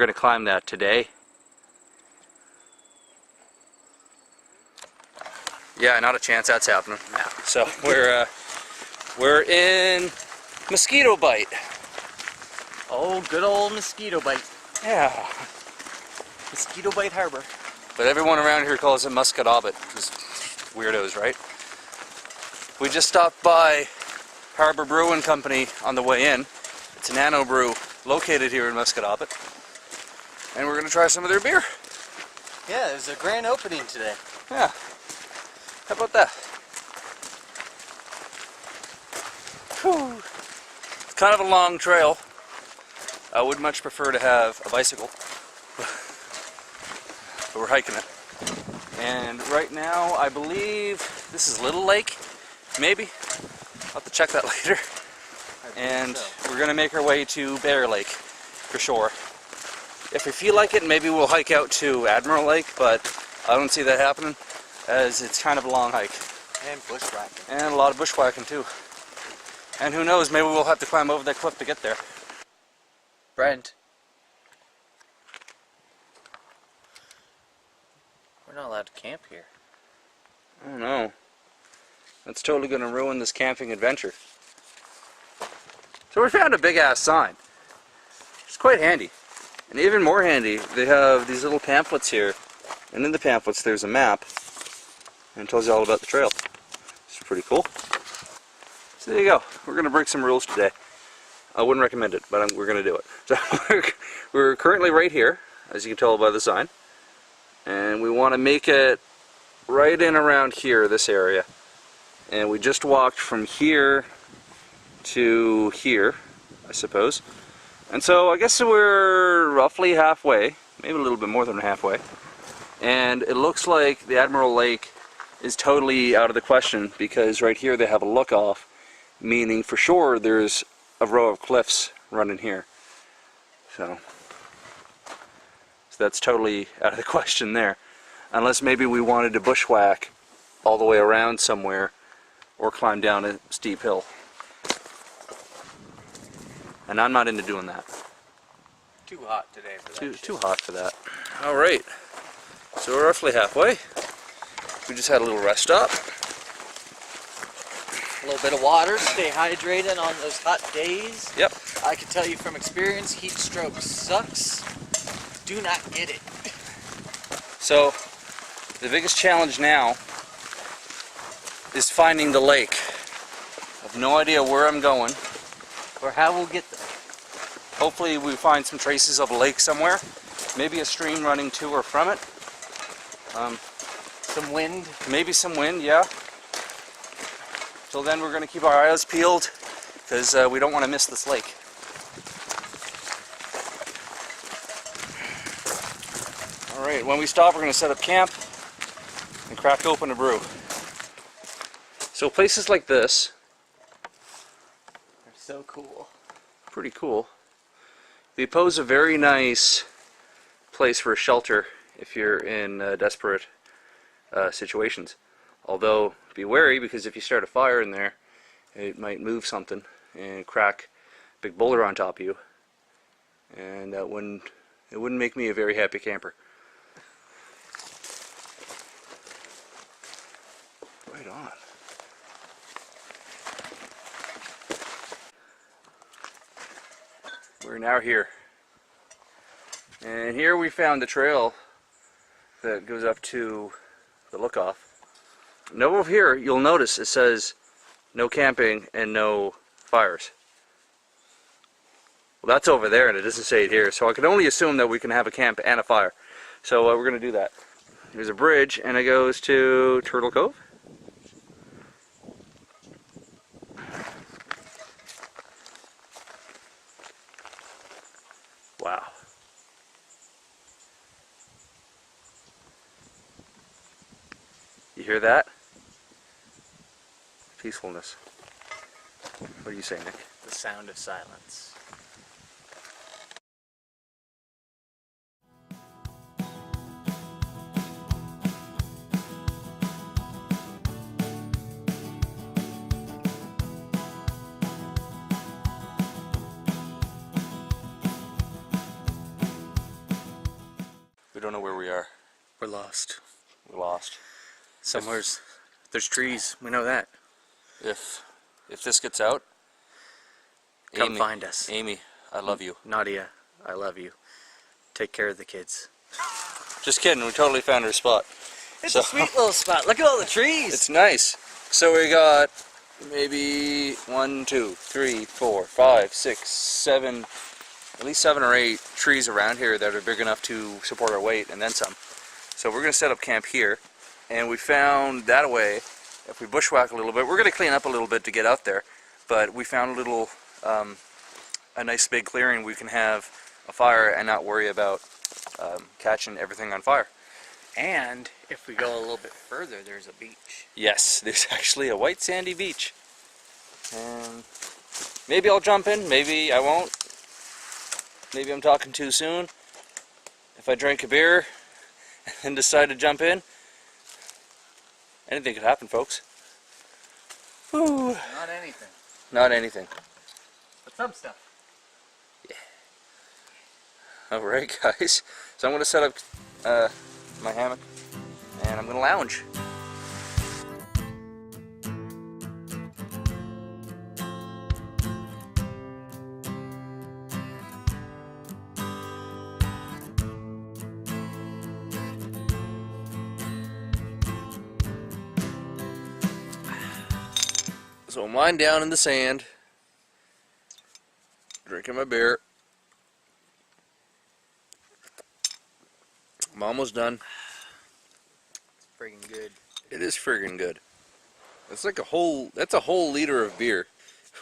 going to climb that today. Yeah, not a chance that's happening. No. So we're in Musquodoboit. Oh, good old Musquodoboit. Yeah. Musquodoboit Harbor. But everyone around here calls it Musquodoboit, because weirdos, right? We just stopped by Harbor Brewing Company on the way in. It's a nano brew located here in Musquodoboit. And we're going to try some of their beer. Yeah, there's a grand opening today. Yeah. How about that? Whew. It's kind of a long trail. I would much prefer to have a bicycle. But we're hiking it. And right now, I believe this is Little Lake, maybe. I'll have to check that later. And so we're going to make our way to Bear Lake, for sure. If we feel like it, maybe we'll hike out to Admiral Lake, but I don't see that happening, as it's kind of a long hike. And bushwhacking. And a lot of bushwhacking too. And who knows, maybe we'll have to climb over that cliff to get there. Brent. We're not allowed to camp here. I don't know. That's totally going to ruin this camping adventure. So we found a big ass sign. It's quite handy. And even more handy, they have these little pamphlets here. And in the pamphlets there's a map. And it tells you all about the trail. It's pretty cool. So there you go. We're going to break some rules today. I wouldn't recommend it, but we're going to do it. So we're currently right here, as you can tell by the sign. And we want to make it right in around here, this area. And we just walked from here to here, I suppose. And so I guess we're roughly halfway, maybe a little bit more than halfway. And it looks like the Admiral Lake is totally out of the question, because right here they have a look-off, meaning for sure there's a row of cliffs running here. So that's totally out of the question there. Unless maybe we wanted to bushwhack all the way around somewhere, or climb down a steep hill. And I'm not into doing that. Too hot today for that. Too hot for that. Alright, so we're roughly halfway. We just had a little rest stop. A little bit of water, stay hydrated on those hot days. Yep. I can tell you from experience, heat stroke sucks. Do not get it. So, the biggest challenge now is finding the lake. I have no idea where I'm going. Or how we'll get there. Hopefully we find some traces of a lake somewhere. Maybe a stream running to or from it. Some wind. Maybe some wind, yeah. Till then we're going to keep our eyes peeled, because we don't want to miss this lake. Alright, when we stop we're going to set up camp and crack open a brew. So places like this, they're so cool. pretty cool. They pose a very nice place for a shelter if you're in desperate situations. Although, be wary, because if you start a fire in there, it might move something and crack a big boulder on top of you. And it wouldn't make me a very happy camper. Right on. We're now here. And here we found the trail that goes up to the look-off. Now over here, you'll notice it says no camping and no fires. Well, that's over there and it doesn't say it here, so I can only assume that we can have a camp and a fire. So we're going to do that. There's a bridge and it goes to Turtle Cove. Wow. You hear that? Peacefulness. What do you say, Nick? The sound of silence. We don't know where we are. We're lost. We're lost. Somewhere's there's trees. We know that. If this gets out, Come Amy, find us. Amy, I love you. Nadia, I love you. Take care of the kids. Just kidding. We totally found our spot. It's a sweet little spot. Look at all the trees. It's nice. So we got maybe 1, 2, 3, 4, 5, 6, 7, at least 7 or 8 trees around here that are big enough to support our weight and then some. So we're going to set up camp here, and we found that way, if we bushwhack a little bit, we're going to clean up a little bit to get out there, but we found a little, a nice big clearing we can have a fire and not worry about catching everything on fire. And if we go a little bit further, there's a beach. Yes, there's actually a white sandy beach. And maybe I'll jump in, maybe I won't. Maybe I'm talking too soon. If I drink a beer and decide to jump in, anything could happen, folks. Whew. Not anything. Not anything. But some stuff. Alright, guys. So I'm going to set up my hammock and I'm going to lounge. So I'm lying down in the sand, drinking my beer. I'm almost done. It's friggin' good. It is friggin' good. That's like that's a whole liter of beer,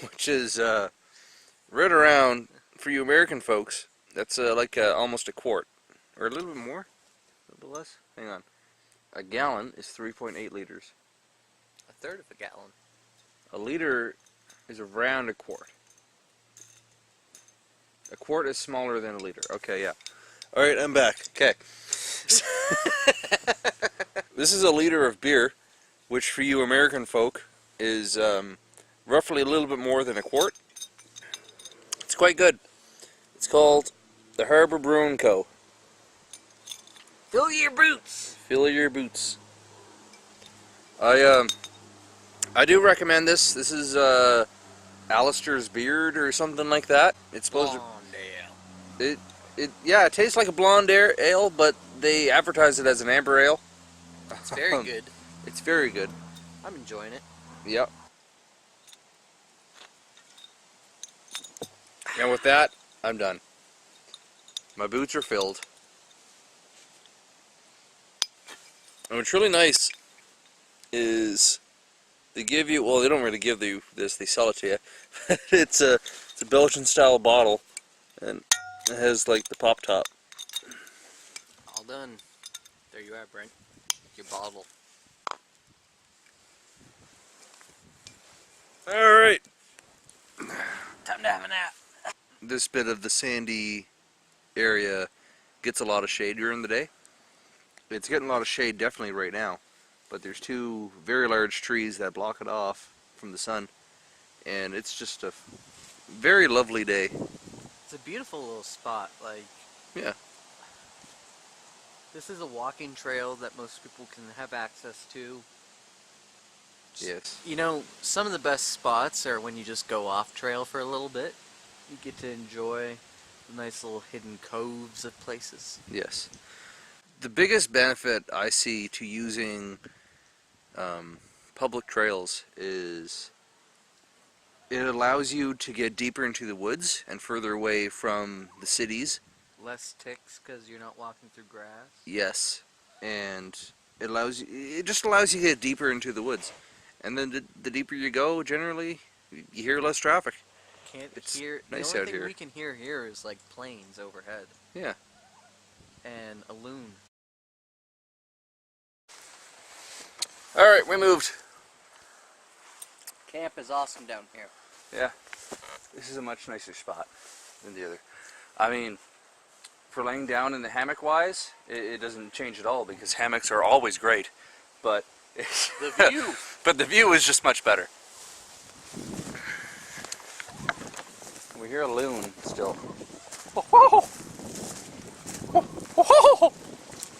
which is right around, for you American folks, that's like almost a quart, or a little bit more, a little bit less. Hang on. A gallon is 3.8 liters. A third of a gallon. A liter is around a quart. A quart is smaller than a liter. Okay, yeah. Alright, I'm back. Okay. This is a liter of beer, which for you American folk is roughly a little bit more than a quart. It's quite good. It's called the Harbor Brewing Co. Fill your boots. Fill your boots. I do recommend this. This is Alistair's Beard or something like that. It's supposed Blonde to. Yeah, it tastes like a blonde ale, but they advertise it as an amber ale. It's very good. It's very good. I'm enjoying it. Yep. And with that, I'm done. My boots are filled. And what's really nice is they give you, well, they don't really give you this, they sell it to you. It's a Belgian style bottle, and it has like the pop top. All done. There you are, Brent. Your bottle. Alright. Time to have a nap. This bit of the sandy area gets a lot of shade during the day. It's getting a lot of shade definitely right now, but there's 2 very large trees that block it off from the sun, and it's just a very lovely day. It's a beautiful little spot. Like, yeah, this is a walking trail that most people can have access to. yes, You know, some of the best spots are when you just go off trail for a little bit. You get to enjoy the nice little hidden coves of places. yes. The biggest benefit I see to using public trails is it allows you to get deeper into the woods and further away from the cities. Less ticks because you're not walking through grass. Yes, and it just allows you to get deeper into the woods, and then the deeper you go, generally you hear less traffic. It's nice the only out thing here. we can hear here is like planes overhead Yeah. and a loon. All right, we moved. Camp is awesome down here. Yeah, this is a much nicer spot than the other. I mean, for laying down in the hammock wise, it doesn't change at all because hammocks are always great, but The view. but the view is just much better. We hear a loon still.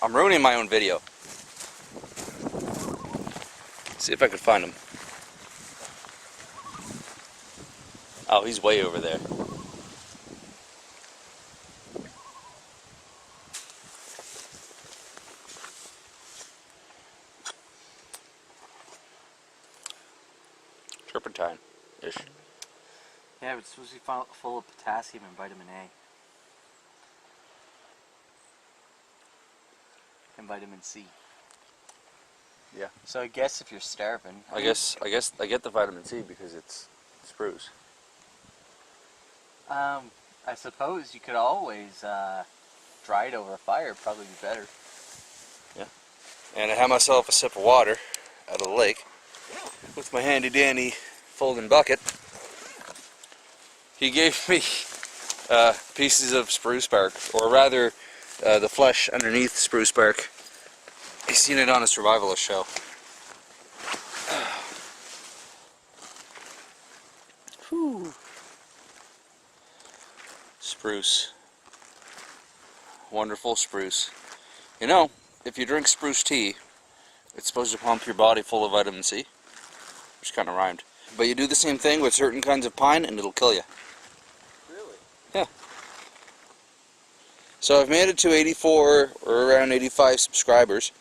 I'm ruining my own video. See if I can find him. Oh, he's way over there. Turpentine-ish. Yeah, it's supposed to be full of potassium and vitamin A. And vitamin C. Yeah. So I guess if you're starving... I guess I get the vitamin C because it's spruce. I suppose you could always dry it over a fire, probably be better. Yeah. And I had myself a sip of water out of the lake with my handy dandy folding bucket. He gave me pieces of spruce bark, or rather the flesh underneath spruce bark. He's seen it on a survivalist show. Whew. Spruce. Wonderful spruce. You know, if you drink spruce tea, it's supposed to pump your body full of vitamin C. Which kind of rhymed. But you do the same thing with certain kinds of pine and it'll kill you. Really? Yeah. So I've made it to 84 or around 85 subscribers.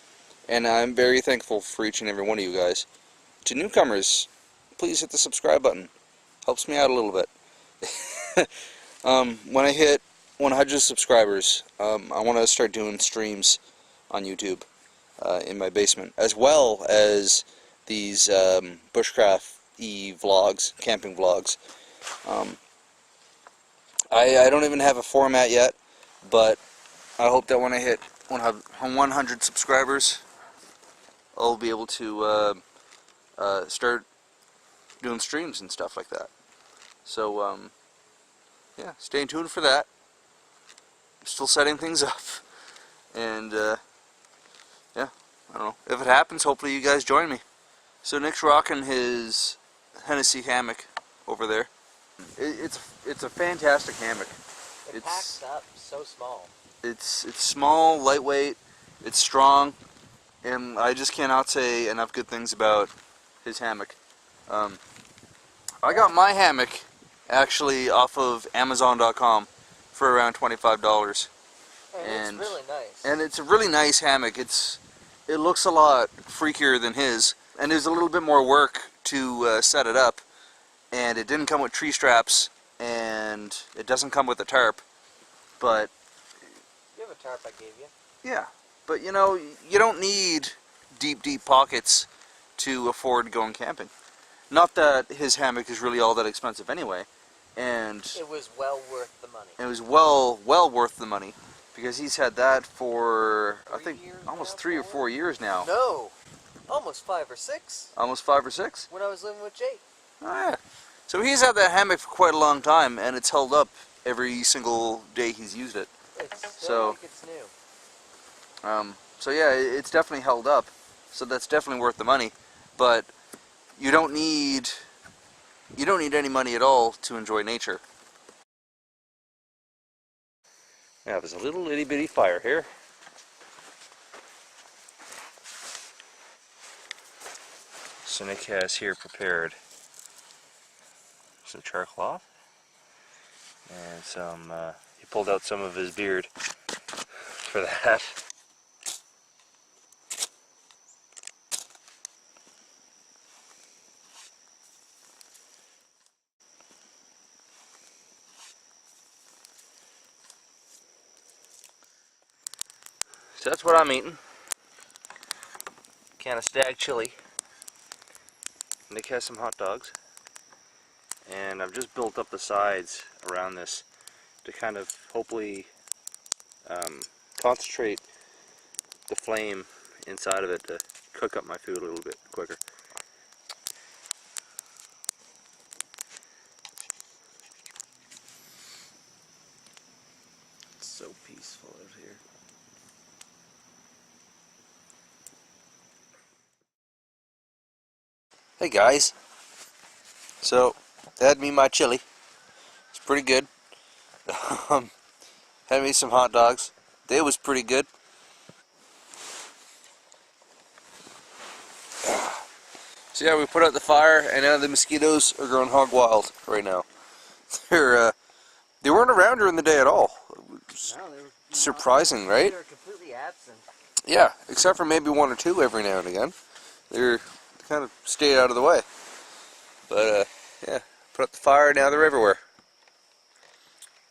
And I'm very thankful for each and every one of you guys. To newcomers, please hit the subscribe button. Helps me out a little bit. When I hit 100 subscribers, I want to start doing streams on YouTube in my basement, as well as these bushcraft-y vlogs, camping vlogs. I don't even have a format yet, but I hope that when I hit 100 subscribers, I'll be able to start doing streams and stuff like that. So, yeah, stay tuned for that. I'm still setting things up. And, yeah, I don't know. If it happens, hopefully you guys join me. So Nick's rocking his Hennessy hammock over there. It's a fantastic hammock. It packs up so small. It's small, lightweight, it's strong, and I just cannot say enough good things about his hammock. I got my hammock actually off of Amazon.com for around $25. And it's really nice. And it's a really nice hammock. It looks a lot freakier than his, and there's a little bit more work to set it up. And it didn't come with tree straps, and it doesn't come with a tarp. But you have a tarp I gave you. yeah, but you know, you don't need deep pockets to afford going camping. Not that his hammock is really all that expensive anyway, and it was well worth the money. It was well worth the money, because he's had that for I think almost 3 or 4 years now. No, almost 5 or 6. Almost 5 or 6. When I was living with Jake. Oh yeah. So he's had that hammock for quite a long time, and it's held up every single day he's used it. It's like it's new. So yeah, it's definitely held up. So that's definitely worth the money. But you don't need any money at all to enjoy nature. Yeah, there's a little itty bitty fire here. So Nick has here prepared some char cloth and some, he pulled out some of his beard for that. So that's what I'm eating. Can of stag chili. Nick has some hot dogs. And I've just built up the sides around this to kind of hopefully concentrate the flame inside of it to cook up my food a little bit quicker. It's so peaceful out here. Hey guys, so had me my chili. It's pretty good. Had me some hot dogs. They was pretty good. So yeah, we put out the fire, and now the mosquitoes are growing hog wild right now. They weren't around during the day at all. No, they were Surprising, right? They were completely absent. Yeah, except for maybe one or two every now and again. They kind of stayed out of the way. But yeah, put up the fire, now they're everywhere.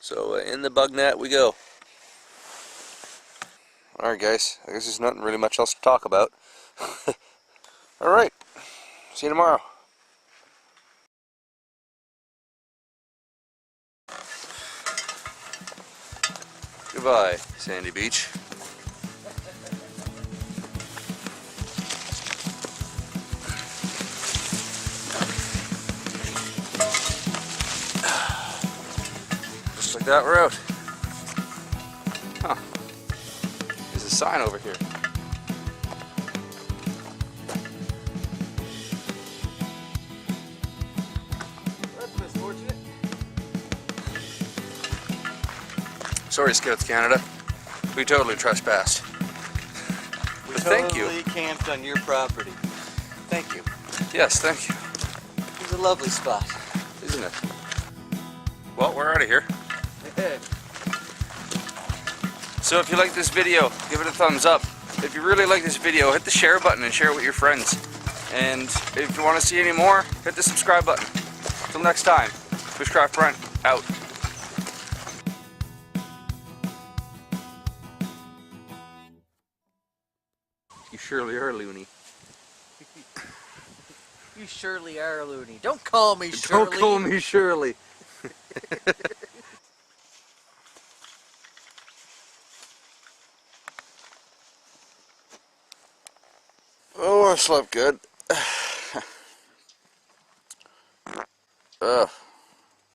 So in the bug net we go. Alright guys, I guess there's nothing really much else to talk about. Alright, see you tomorrow. Goodbye, Sandy Beach. Just like that, we're out. Huh. There's a sign over here. That's misfortunate. Sorry, Scouts Canada. We totally trespassed. We But thank you. totally camped on your property. Thank you. Yes, thank you. It was a lovely spot. Isn't it? Well, we're out of here. So if you like this video, give it a thumbs up. If you really like this video, hit the share button and share it with your friends. And if you want to see any more, hit the subscribe button. Until next time, Bushcraft Brent, out. You surely are loony. You surely are loony. Don't call me Shirley. Don't call me Shirley. Oh, I slept good. Ugh.